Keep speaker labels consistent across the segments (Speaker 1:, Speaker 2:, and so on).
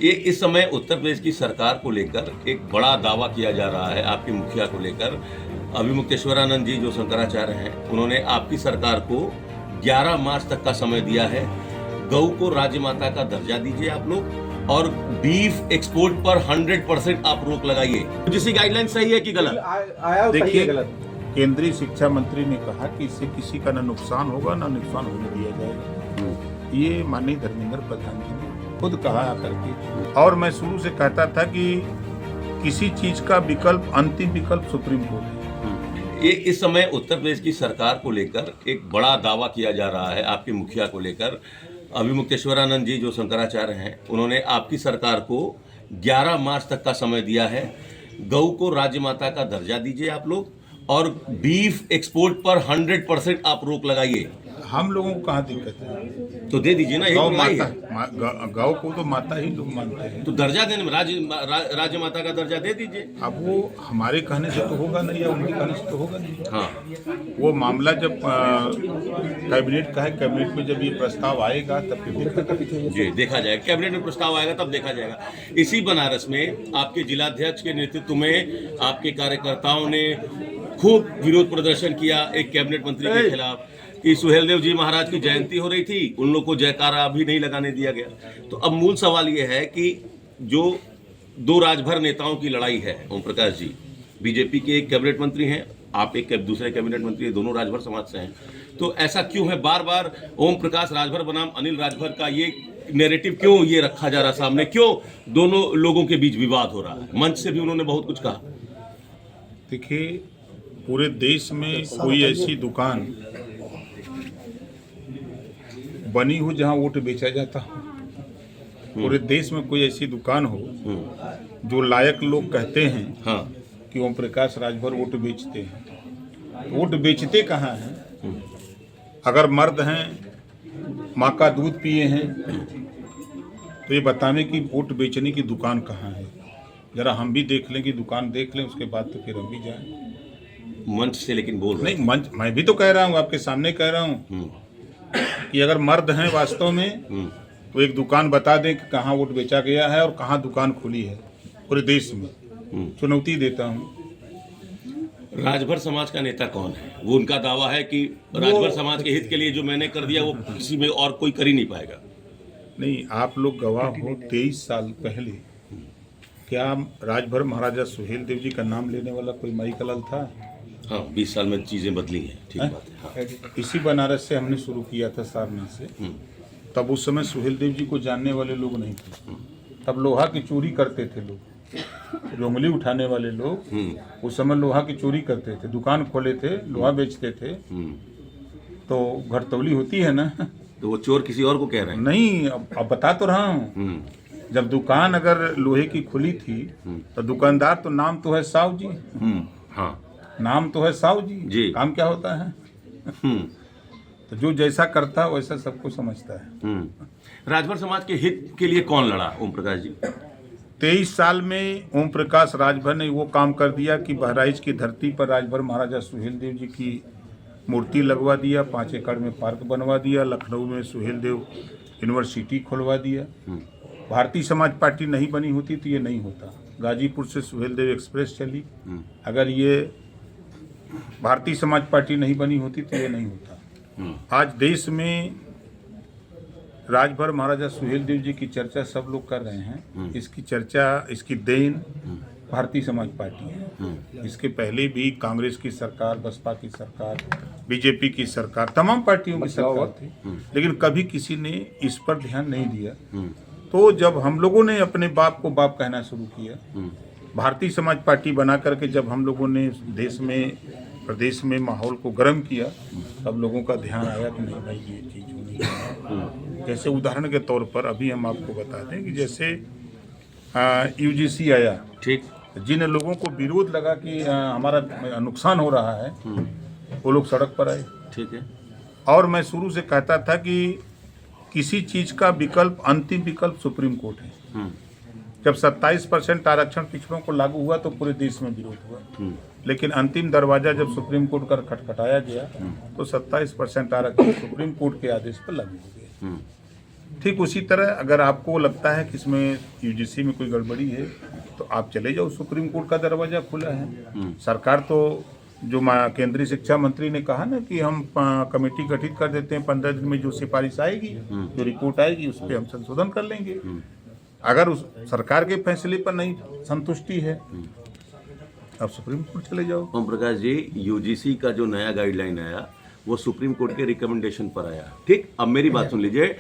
Speaker 1: ये इस समय उत्तर प्रदेश की सरकार को लेकर एक बड़ा दावा किया जा रहा है आपके मुखिया को लेकर। अभिमुक्तेश्वरानंद जी जो शंकराचार्य हैं, उन्होंने आपकी सरकार को 11 मार्च तक का समय दिया है। गऊ को राज्य माता का दर्जा दीजिए आप लोग, और बीफ एक्सपोर्ट पर 100% आप रोक लगाइए। जिसकी गाइडलाइन सही है कि गलत?
Speaker 2: देखिए, केंद्रीय शिक्षा मंत्री ने कहा कि इससे किसी का न नुकसान होगा न नुकसान होने दिया जाएगा। ये माननीय धर्मेंद्र प्रधान जी ने खुद कहा आकर के, और मैं शुरू से कहता था कि किसी चीज का विकल्प, अंतिम विकल्प सुप्रीम कोर्ट है।
Speaker 1: ये इस समय उत्तर प्रदेश की सरकार को लेकर एक बड़ा दावा किया जा रहा है आपके मुखिया को लेकर। अभिमुक्तेश्वरानंद जी जो शंकराचार्य हैं, उन्होंने आपकी सरकार को 11 मार्च तक का समय दिया है। गऊ को राज्य माता का दर्जा दीजिए आप लोग, और बीफ एक्सपोर्ट पर 100% आप रोक लगाइए।
Speaker 2: हम लोगों को कहाँ दिक्कत है?
Speaker 1: तो दे दीजिए ना,
Speaker 2: गौ
Speaker 1: ये
Speaker 2: माता, गौ को तो माता ही लोग मानते हैं,
Speaker 1: तो दर्जा देने में राज्य माता का दर्जा दे दीजिए।
Speaker 2: अब वो हमारे कहने से तो होगा नहीं, या उनके कहने से तो होगा नहीं।
Speaker 1: हाँ,
Speaker 2: वो मामला जब कैबिनेट का है, कैबिनेट में जब ये प्रस्ताव आएगा तब फिर
Speaker 1: जी देखा जाएगा। कैबिनेट में प्रस्ताव आएगा तब देखा जाएगा। इसी बनारस में आपके जिलाध्यक्ष के नेतृत्व में आपके कार्यकर्ताओं ने खूब विरोध प्रदर्शन किया एक कैबिनेट मंत्री के खिलाफ कि सुहेलदेव जी महाराज की जयंती हो रही थी, उन लोग को जयकारा भी नहीं लगाने दिया गया। तो अब मूल सवाल ये है कि जो दो राजभर नेताओं की लड़ाई है, ओम प्रकाश जी बीजेपी के एक कैबिनेट मंत्री हैं, आप एक दूसरे कैबिनेट मंत्री, दोनों राजभर समाज से हैं, तो ऐसा क्यों है बार बार ओम प्रकाश राजभर बनाम अनिल राजभर का ये नैरेटिव क्यों ये रखा जा रहा सामने? क्यों दोनों लोगों के बीच विवाद हो रहा है? मंच से भी उन्होंने बहुत कुछ कहा।
Speaker 2: देखिए, पूरे देश में कोई ऐसी दुकान बनी हो जहां वोट बेचा जाता हो। पूरे देश में कोई ऐसी दुकान हो जो लायक लोग कहते हैं
Speaker 1: हाँ,
Speaker 2: कि ओम प्रकाश राजभर वोट बेचते हैं। वोट बेचते कहाँ हैं? अगर मर्द हैं, माँ का दूध पिए हैं, तो ये बताने की वोट बेचने की दुकान कहाँ है? जरा हम भी देख लें कि दुकान देख लें, उसके बाद तो फिर हम भी जाएं।
Speaker 1: मंच से लेकिन बोल रहे
Speaker 2: नहीं, मंच मैं भी तो कह रहा हूँ, आपके सामने कह रहा हूँ कि अगर मर्द हैं वास्तव में, तो एक दुकान बता दें कि कहाँ वोट बेचा गया है और कहाँ दुकान खुली है पूरे देश में। चुनौती देता हूँ।
Speaker 1: राजभर समाज का नेता कौन है? वो उनका दावा है कि राजभर समाज के हित के लिए जो मैंने कर दिया वो किसी में और कोई कर ही नहीं पाएगा।
Speaker 2: नहीं, आप लोग गवाह हो, 23 साल पहले क्या राजभर महाराजा सुहेलदेव जी का नाम लेने वाला कोई माई कलाल था?
Speaker 1: हाँ, 20 साल में चीजें बदली हैं, ठीक बात है। हाँ।
Speaker 2: इसी बनारस से हमने शुरू किया था, सारनाथ से। तब उस समय सुहेलदेव जी को जानने वाले लोग नहीं थे। तब लोहा की चोरी करते थे लोग, जो उंगली उठाने वाले लोग उस समय लोहा की चोरी करते थे, दुकान खोले थे, लोहा बेचते थे। तो घरतौली होती है ना,
Speaker 1: तो वो चोर किसी और को कह रहे हैं?
Speaker 2: नहीं, अब बता तो रहा हूँ। जब दुकान अगर लोहे की खुली थी तो दुकानदार तो नाम तो है साहू जी।
Speaker 1: हाँ,
Speaker 2: नाम तो है साहू जी, काम क्या होता है? तो जो जैसा करता है वैसा सबको समझता है।
Speaker 1: राजभर समाज के हित के लिए कौन लड़ा? ओम प्रकाश जी।
Speaker 2: 23 साल में ओम प्रकाश राजभर ने वो काम कर दिया कि बहराइच की धरती पर राजभर महाराजा सुहेलदेव जी की मूर्ति लगवा दिया, 5 एकड़ में पार्क बनवा दिया, लखनऊ में सुहेलदेव यूनिवर्सिटी खुलवा दिया। भारतीय समाज पार्टी नहीं बनी होती तो ये नहीं होता। गाजीपुर से सुहेलदेव एक्सप्रेस चली। अगर ये भारतीय समाज पार्टी नहीं बनी होती तो ये नहीं होता। आज देश में राजभर महाराजा सुहेलदेव जी की चर्चा सब लोग कर रहे हैं। इसकी चर्चा, इसकी देन भारतीय समाज पार्टी है। इसके पहले भी कांग्रेस की सरकार, बसपा की सरकार, बीजेपी की सरकार, तमाम पार्टियों की सरकार थी, लेकिन कभी किसी ने इस पर ध्यान नहीं दिया। तो जब हम लोगों ने अपने बाप को बाप कहना शुरू किया, भारतीय समाज पार्टी बना करके जब हम लोगों ने देश में, प्रदेश में माहौल को गर्म किया, तब लोगों का ध्यान आया कि नहीं भाई ये चीज़ होनी है। जैसे उदाहरण के तौर पर अभी हम आपको बता दें कि जैसे यूजीसी आया, ठीक, जिन लोगों को विरोध लगा कि हमारा नुकसान हो रहा है, वो लोग सड़क पर आए।
Speaker 1: ठीक है।
Speaker 2: और मैं शुरू से कहता था कि किसी चीज़ का विकल्प, अंतिम विकल्प सुप्रीम कोर्ट है। जब 27% आरक्षण पिछड़ों को लागू हुआ तो पूरे देश में विरोध हुआ, लेकिन अंतिम दरवाजा जब सुप्रीम कोर्ट का खटखटाया गया तो 27% आरक्षण सुप्रीम कोर्ट के आदेश पर लागू हो गया। ठीक उसी तरह अगर आपको लगता है कि इसमें यूजीसी में कोई गड़बड़ी है तो आप चले जाओ, सुप्रीम कोर्ट का दरवाजा खुला है। सरकार तो जो केंद्रीय शिक्षा मंत्री ने कहा ना कि हम कमेटी गठित कर देते हैं, 15 दिन में जो सिफारिश आएगी, जो रिपोर्ट आएगी उस पर हम संशोधन कर लेंगे। अगर उस सरकार के फैसले पर नहीं संतुष्टि है अब सुप्रीम कोर्ट चले जाओ।
Speaker 1: ओम प्रकाश जी, यूजीसी का जो नया गाइडलाइन आया वो सुप्रीम कोर्ट के रिकमेंडेशन पर आया, ठीक। अब मेरी बात सुन लीजिए,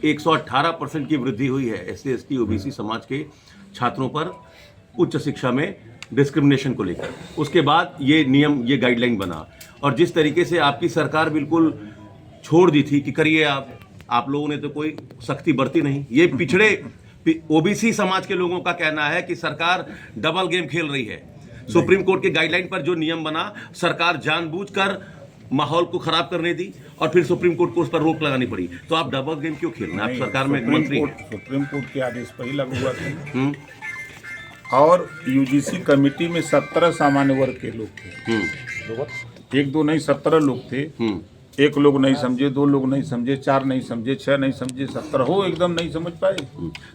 Speaker 1: 118% की वृद्धि हुई है एससी एसटी ओबीसी समाज के छात्रों पर उच्च शिक्षा में डिस्क्रिमिनेशन को लेकर। उसके बाद ये नियम, ये गाइडलाइन बना, और जिस तरीके से आपकी सरकार बिल्कुल छोड़ दी थी कि करिए आप लोगों ने तो कोई सख्ती बरती नहीं। ये पिछड़े ओबीसी समाज के लोगों का कहना है कि सरकार डबल गेम खेल रही है। सुप्रीम कोर्ट के गाइडलाइन पर जो नियम बना, सरकार जानबूझकर माहौल को खराब करने दी और फिर सुप्रीम कोर्ट को उस पर रोक लगानी पड़ी। तो आप डबल गेम क्यों खेल रहे हैं? आप सरकार में मंत्री हैं।
Speaker 2: सुप्रीम कोर्ट के आदेश पर ही लागू हुआ था। और यूजीसी कमेटी में 17 सामान्य वर्ग के लोग थे। एक दो नहीं, 17 लोग थे। एक लोग नहीं समझे, 2 लोग नहीं समझे, 4 नहीं समझे, 6 नहीं समझे, 17 हो एकदम नहीं समझ पाए।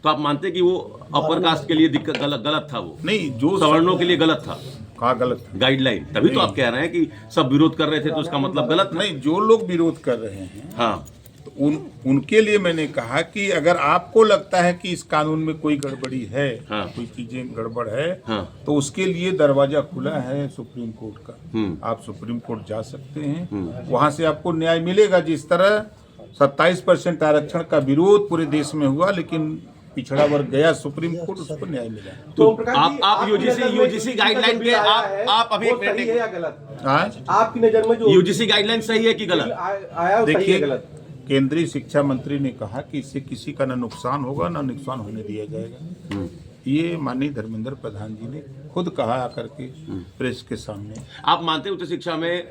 Speaker 1: तो आप मानते कि वो अपर कास्ट के लिए दिक्कत गलत था? वो
Speaker 2: नहीं, जो
Speaker 1: सवर्णों के लिए गलत था।
Speaker 2: कहा गलत था
Speaker 1: गाइडलाइन? तभी तो आप कह रहे हैं कि सब विरोध कर रहे थे तो उसका मतलब गलत था।
Speaker 2: नहीं, जो लोग विरोध कर रहे हैं,
Speaker 1: हाँ,
Speaker 2: तो उनके लिए मैंने कहा कि अगर आपको लगता है कि इस कानून में कोई गड़बड़ी है,
Speaker 1: हाँ,
Speaker 2: कोई चीजें गड़बड़ है,
Speaker 1: हाँ,
Speaker 2: तो उसके लिए दरवाजा खुला है सुप्रीम कोर्ट का। आप सुप्रीम कोर्ट जा सकते हैं, वहां से आपको न्याय मिलेगा। जिस तरह 27% आरक्षण का विरोध पूरे देश में हुआ, लेकिन पिछड़ा वर्ग गया सुप्रीम कोर्ट, उसको न्याय मिला।
Speaker 1: तो आप यूजीसी गाइडलाइन के आप अभी एक
Speaker 3: सही है या गलत?
Speaker 2: आपकी
Speaker 3: नजर में जो
Speaker 1: यूजीसी गाइडलाइन सही है कि गलत?
Speaker 3: आया वो सही है
Speaker 2: देखिए,
Speaker 3: गलत?
Speaker 2: केंद्रीय शिक्षा मंत्री ने कहा कि इससे किसी का ना नुकसान होगा ना नुकसान होने दिया जाएगा। ये माननीय धर्मेंद्र प्रधान जी ने खुद कहा आकर के प्रेस के सामने।
Speaker 1: आप मानते हैं उच्च शिक्षा में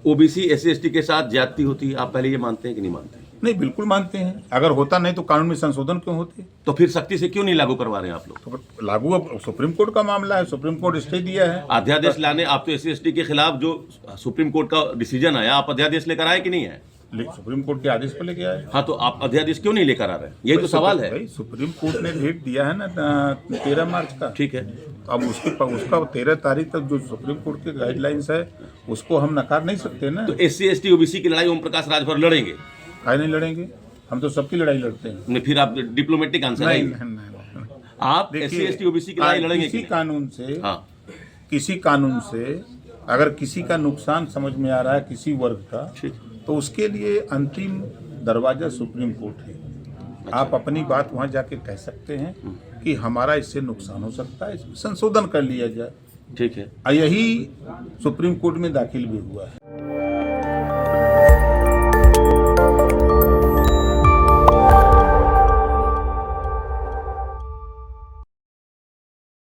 Speaker 1: ओबीसी एससी एसटी के साथ ज्यादती होती है? आप पहले ये मानते हैं कि नहीं मानते?
Speaker 2: नहीं, बिल्कुल मानते हैं। अगर होता नहीं तो कानून में संशोधन क्यों होते?
Speaker 1: तो फिर सख्ती से क्यों नहीं लागू करवा रहे हैं आप लोग?
Speaker 2: तो लागू अब सुप्रीम कोर्ट का मामला है, सुप्रीम कोर्ट स्टे दिया है।
Speaker 1: अध्यादेश लाने, आप तो एससी एसटी के खिलाफ जो सुप्रीम कोर्ट का डिसीजन आया, आप अध्यादेश लेकर आए कि नहीं है?
Speaker 2: सुप्रीम कोर्ट के आदेश पर लेके आए।
Speaker 1: हाँ, तो आप अध्यादेश क्यों नहीं लेकर आ रहे? यही तो सवाल है।
Speaker 2: भाई, सुप्रीम कोर्ट ने डेट दिया है ना 13 मार्च का।
Speaker 1: ठीक है,
Speaker 2: अब उसका 13 तारीख तक जो सुप्रीम कोर्ट के गाइडलाइंस है उसको हम नकार नहीं सकते ना।
Speaker 1: तो एससी एसटी ओबीसी की लड़ाई ओम प्रकाश राजभर लड़ेंगे?
Speaker 2: काहे नहीं लड़ेंगे? हम तो सबकी लड़ाई लड़ते हैं।
Speaker 1: नहीं, फिर आप डिप्लोमेटिक आंसर
Speaker 2: नहीं,
Speaker 1: देंगे।
Speaker 2: नहीं, नहीं, नहीं।
Speaker 1: आप एससी एसटी ओबीसी की लड़ाई लड़ेंगे
Speaker 2: किसी
Speaker 1: कि नहीं?
Speaker 2: कानून से,
Speaker 1: हाँ,
Speaker 2: किसी कानून से अगर किसी का नुकसान समझ में आ रहा है किसी वर्ग का, तो उसके लिए अंतिम दरवाजा सुप्रीम कोर्ट है। आप अपनी बात वहां जाके कह सकते हैं कि हमारा इससे नुकसान हो सकता है, इसमें संशोधन कर लिया जाए।
Speaker 1: ठीक है।
Speaker 2: यही सुप्रीम कोर्ट में दाखिल भी हुआ है।